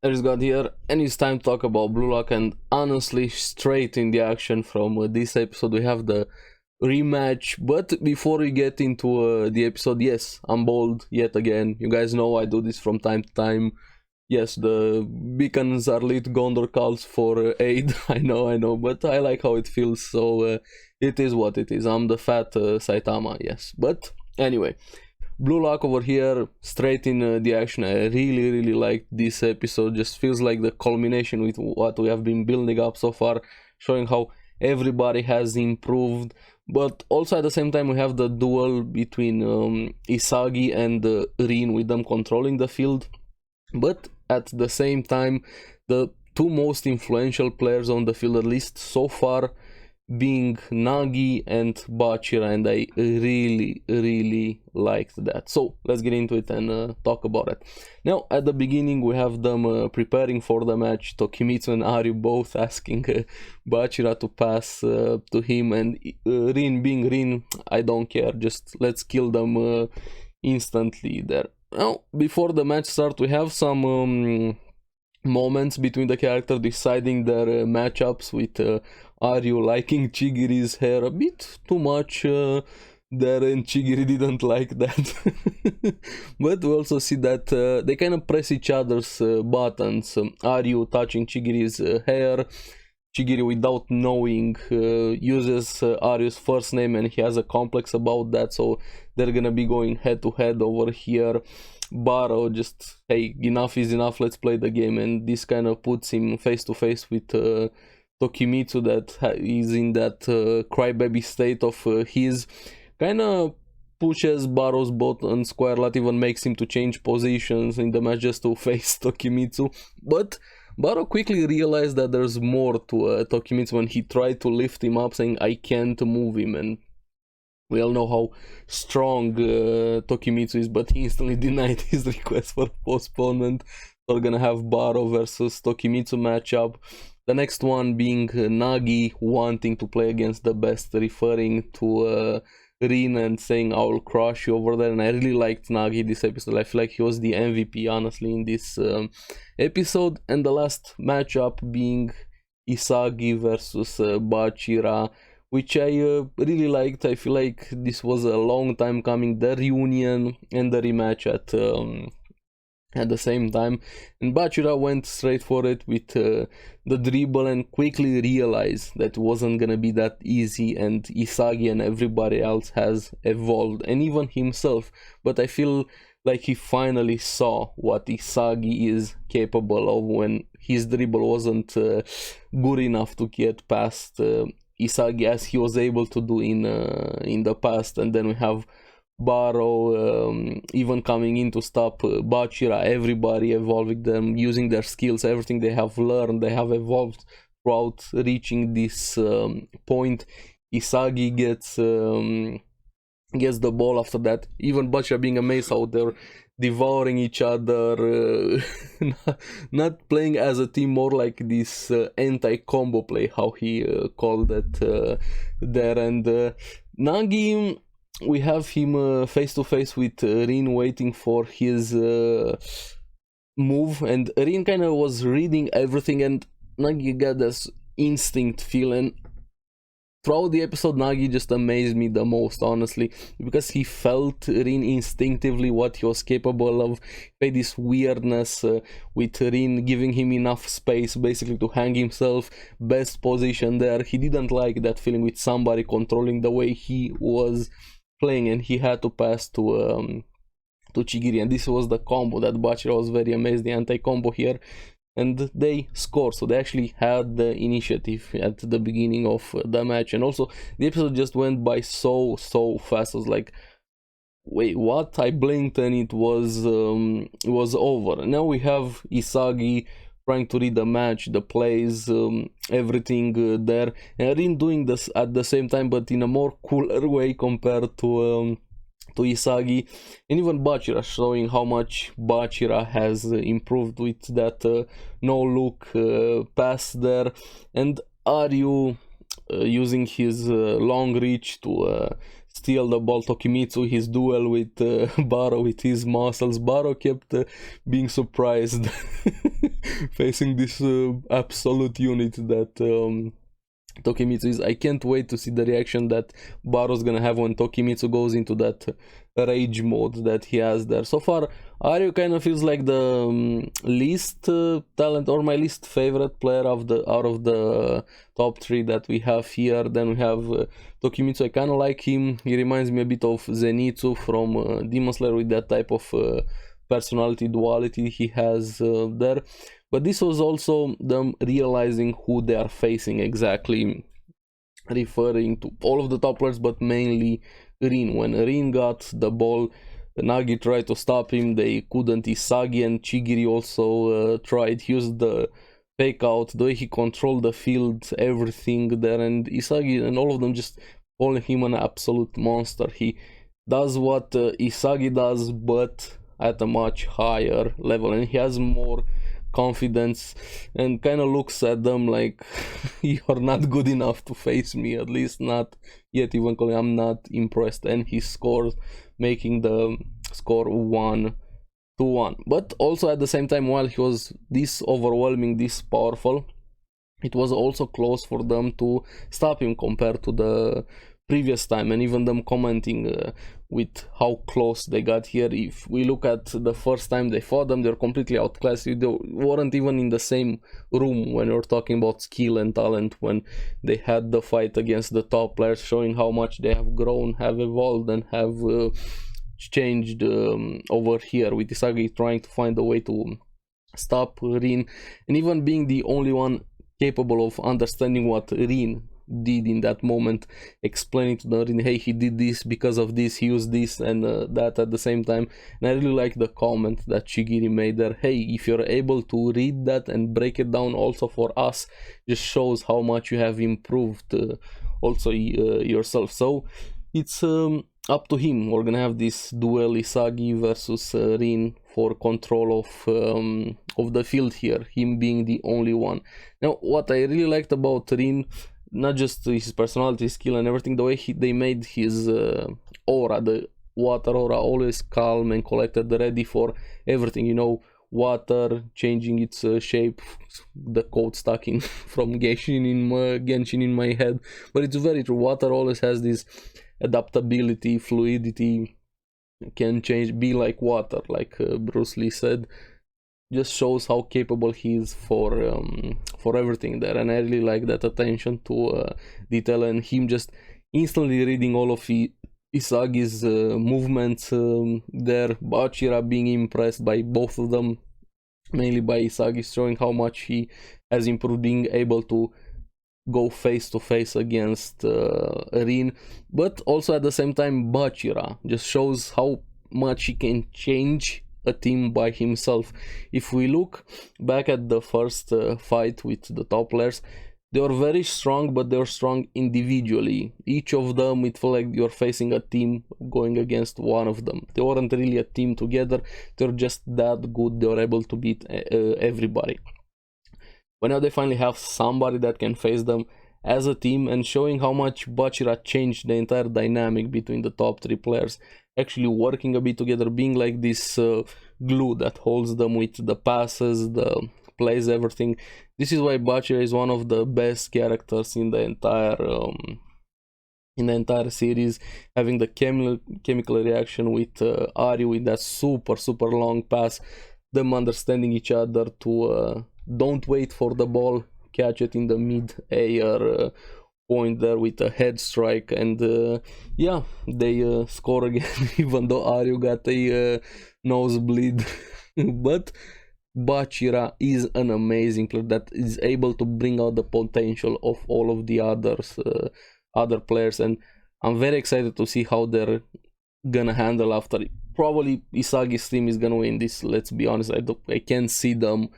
There's God here, and it's time to talk about Blue Lock. And honestly, straight in the action from this episode, we have the rematch. But before we get into the episode, yes, I'm bold yet again. You guys know I do this from time to time. Yes, the beacons are lit, Gondor calls for aid. I know, but I like how it feels, so it is what it is. I'm the fat Saitama, yes. But anyway, Blue Lock over here, straight in the action. I really liked this episode. Just feels like the culmination with what we have been building up so far, showing how everybody has improved. But also at the same time, we have the duel between Isagi and Rin, with them controlling the field. But at the same time, the two most influential players on the field, at least so far, being Nagi and Bachira, and I really liked that. So let's get into it and talk about it. Now, at the beginning, we have them preparing for the match. Tokimitsu and Aryu both asking Bachira to pass to him, and Rin being Rin, I don't care, just let's kill them instantly there. Now, before the match start, we have some moments between the characters deciding their matchups, with Aryu liking Chigiri's hair a bit too much there, and Chigiri didn't like that. But we also see that they kind of press each other's buttons. Aryu touching Chigiri's hair. Chigiri, without knowing, uses Aryu's first name, and he has a complex about that, so they're gonna be going head to head over here. Baro just, hey, enough is enough, let's play the game, and this kind of puts him face to face with Tokimitsu, that is in that crybaby state of his. Kind of pushes Baro's button square, lot even makes him to change positions in the match just to face Tokimitsu. But Baro quickly realized that there's more to Tokimitsu when he tried to lift him up, saying, I can't move him, and we all know how strong Tokimitsu is, but he instantly denied his request for postponement. We're gonna have Baro versus Tokimitsu matchup. The next one being Nagi wanting to play against the best, referring to Rin and saying, I will crush you over there. And I really liked Nagi this episode. I feel like he was the MVP, honestly, in this episode. And the last matchup being Isagi versus Bachira, which I really liked. I feel like this was a long time coming, the reunion and the rematch at the same time, and Bachira went straight for it with the dribble, and quickly realized that it wasn't gonna be that easy, and Isagi and everybody else has evolved, and even himself. But I feel like he finally saw what Isagi is capable of when his dribble wasn't good enough to get past Isagi as he was able to do in the past. And then we have Baro even coming in to stop Bachira, everybody evolving them, using their skills, everything they have learned, they have evolved throughout reaching this point. Isagi gets the ball after that. Even Bachira being amazed how they're devouring each other, not playing as a team, more like this anti-combo play, how he called it there. And Nagi, we have him face to face with Rin, waiting for his move, and Rin kind of was reading everything, and Nagi got this instinct feel. And throughout the episode, Nagi just amazed me the most, honestly, because he felt Rin instinctively, what he was capable of. By this weirdness with Rin giving him enough space basically to hang himself, best position there. He didn't like that feeling with somebody controlling the way he was playing, and he had to pass to Chigiri, and this was the combo that Bachira was very amazed, the anti-combo here, and they scored. So they actually had the initiative at the beginning of the match. And also the episode just went by so fast. I was like, wait, what? I blinked and it was over. Now we have Isagi trying to read the match, the plays, everything there, and Rin doing this at the same time, but in a more cooler way compared to Isagi. And even Bachira, showing how much Bachira has improved with that no-look pass there. And Aryu using his long reach to steal the ball. Tokimitsu, his duel with Baro with his muscles. Baro kept being surprised facing this absolute unit that Tokimitsu is. I can't wait to see the reaction that Baro's gonna have when Tokimitsu goes into that rage mode that he has there. So far, Aryu kind of feels like the least talent, or my least favorite player of the out of the top three that we have here. Then we have Tokimitsu. I kind of like him. He reminds me a bit of Zenitsu from Demon Slayer, with that type of personality duality he has there. But this was also them realizing who they are facing exactly, referring to all of the top players, but mainly Rin. When Rin got the ball, Nagi tried to stop him, they couldn't. Isagi and Chigiri also tried. He used the fake out, the way he controlled the field, everything there, and Isagi and all of them just calling him an absolute monster. He does what Isagi does, but at a much higher level, and he has more confidence and kind of looks at them like you're not good enough to face me, at least not yet. Even I'm not impressed, and he scores, making the score 1-1. But also at the same time, while he was this overwhelming, this powerful, it was also close for them to stop him compared to the previous time, and even them commenting with how close they got here. If we look at the first time they fought them, they're completely outclassed. They weren't even in the same room when you're talking about skill and talent, when they had the fight against the top players, showing how much they have grown, have evolved, and have changed over here, with Isagi trying to find a way to stop Rin, and even being the only one capable of understanding what Rin did in that moment, explaining to the Rin, hey, he did this because of this, he used this and that at the same time. And I really like the comment that Chigiri made there, hey, if you're able to read that and break it down also for us, just shows how much you have improved also yourself. So it's up to him. We're gonna have this duel, Isagi versus Rin, for control of the field here, him being the only one. Now, what I really liked about Rin, not just his personality, skill and everything, the way they made his aura, the water aura, always calm and collected, ready for everything, you know, water changing its shape, the quote stuck in from Genshin in my head, but it's very true. Water always has this adaptability, fluidity, can change, be like water, like Bruce Lee said. Just shows how capable he is for everything there, and I really like that attention to detail, and him just instantly reading all of Isagi's movements there. Bachira being impressed by both of them, mainly by Isagi, showing how much he has improved, being able to go face to face against Rin, but also at the same time Bachira just shows how much he can change a team by himself. If we look back at the first fight with the top players, they were very strong, but they were strong individually. Each of them, it felt like you're facing a team going against one of them. They weren't really a team together, they're just that good, they were able to beat everybody. But now they finally have somebody that can face them as a team, and showing how much Bachira changed the entire dynamic between the top three players, actually working a bit together, being like this glue that holds them with the passes, the plays, everything. This is why Bachira is one of the best characters in the entire series, having the chemical reaction with Aryu, with that super long pass, them understanding each other to don't wait for the ball, catch it in the mid-air point there with a head strike, and yeah, they score again even though Aryu got a nosebleed. But Bachira is an amazing player that is able to bring out the potential of all of the other players, and I'm very excited to see how they're gonna handle after. Probably Isagi's team is gonna win this, let's be honest. I can't see them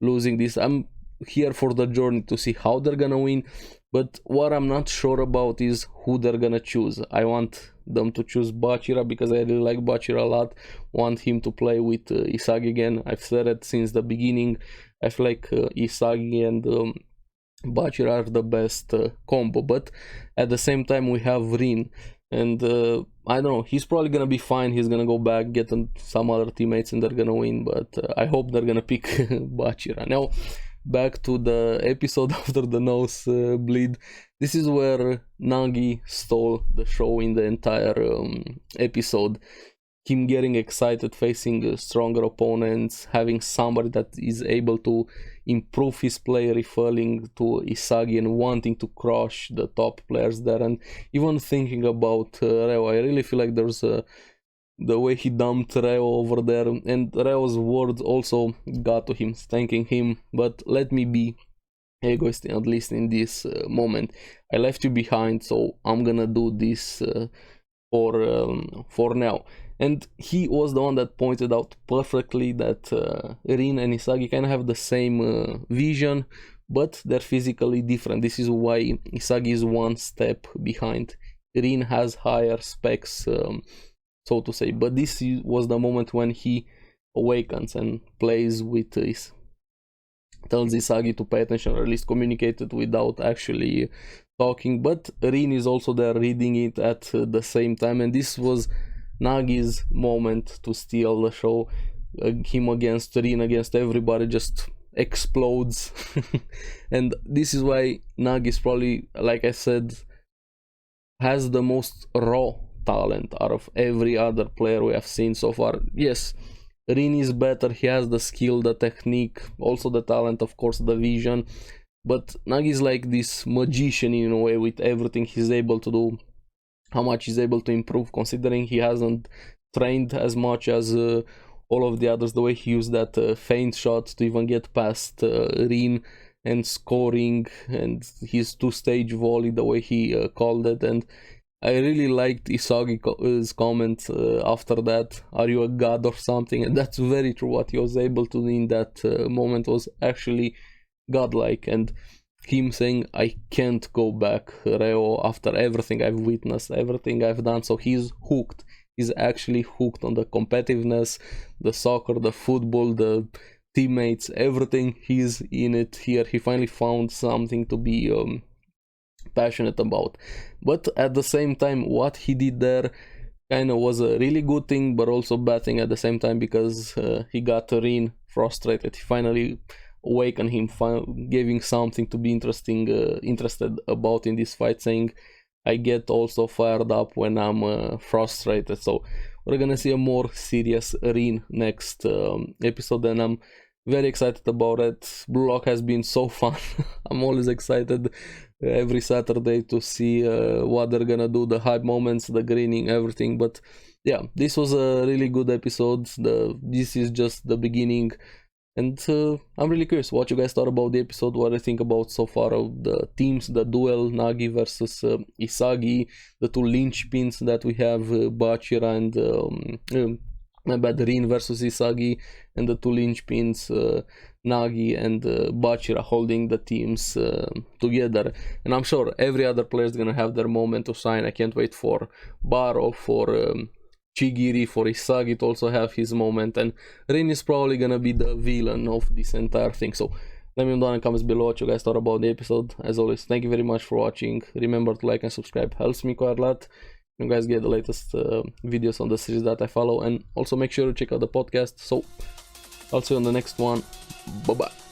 losing this. I'm here for the journey to see how they're gonna win, but what I'm not sure about is who they're gonna choose. I want them to choose Bachira because I really like Bachira a lot, want him to play with Isagi again. I've said it since the beginning, I feel like Isagi and Bachira are the best combo, but at the same time we have Rin, and I don't know, he's probably gonna be fine. He's gonna go back, get some other teammates, and they're gonna win, but I hope they're gonna pick Bachira. Now, back to the episode after the nose bleed. This is where Nagi stole the show in the entire episode. Him getting excited, facing stronger opponents, having somebody that is able to improve his play, referring to Isagi and wanting to crush the top players there, and even thinking about Reo. I really feel like there's the way he dumped Reo over there, and Reo's words also got to him, thanking him. But let me be egoist, at least in this moment. I left you behind, so I'm gonna do this for now. And he was the one that pointed out perfectly that Rin and Isagi kind of have the same vision, but they're physically different. This is why Isagi is one step behind. Rin has higher specs, so to say, but this was the moment when he awakens and plays with this. Tells Isagi to pay attention, or at least communicate it without actually talking, but Rin is also there reading it at the same time, and this was Nagi's moment to steal the show. Him against Rin, against everybody, just explodes. And this is why Nagi is probably, like I said, has the most raw talent out of every other player we have seen so far. Yes, Rin is better, he has the skill, the technique, also the talent, of course, the vision, but Nagi is like this magician in a way with everything he's able to do, how much he's able to improve, considering he hasn't trained as much as all of the others. The way he used that feint shot to even get past Rin and scoring, and his two-stage volley, the way he called it. And I really liked Isagi's comment after that, are you a god or something? And that's very true. What he was able to do in that moment was actually godlike, and him saying, I can't go back, Reo, after everything I've witnessed, everything I've done. So he's hooked. He's actually hooked on the competitiveness, the soccer, the football, the teammates, everything. He's in it here. He finally found something to be passionate about. But at the same time, what he did there kind of was a really good thing, but also bad thing at the same time, because he got Rin frustrated. He finally awakened him, giving something to be interested about in this fight, saying, I get also fired up when I'm frustrated. So we're gonna see a more serious Rin next episode, and I'm very excited about it. Blue Lock has been so fun. I'm always excited every Saturday to see what they're gonna do, the hype moments, the greening, everything. But yeah, this was a really good episode. This is just the beginning, and I'm really curious what you guys thought about the episode, what I think about so far of the teams, the duel, Nagi versus Isagi, the two linchpins that we have, Bachira and Rin versus Isagi, and the two linchpins, Nagi and Bachira, holding the teams together. And I'm sure every other player is gonna have their moment to shine. I can't wait for Baro, for Chigiri, for Isagi to also have his moment, and Rin is probably gonna be the villain of this entire thing. So let me know down in the comments below what you guys thought about the episode. As always, thank you very much for watching. Remember to like and subscribe, helps me quite a lot. You guys get the latest videos on the series that I follow, and also make sure to check out the podcast. So I'll see you on the next one. Bye bye.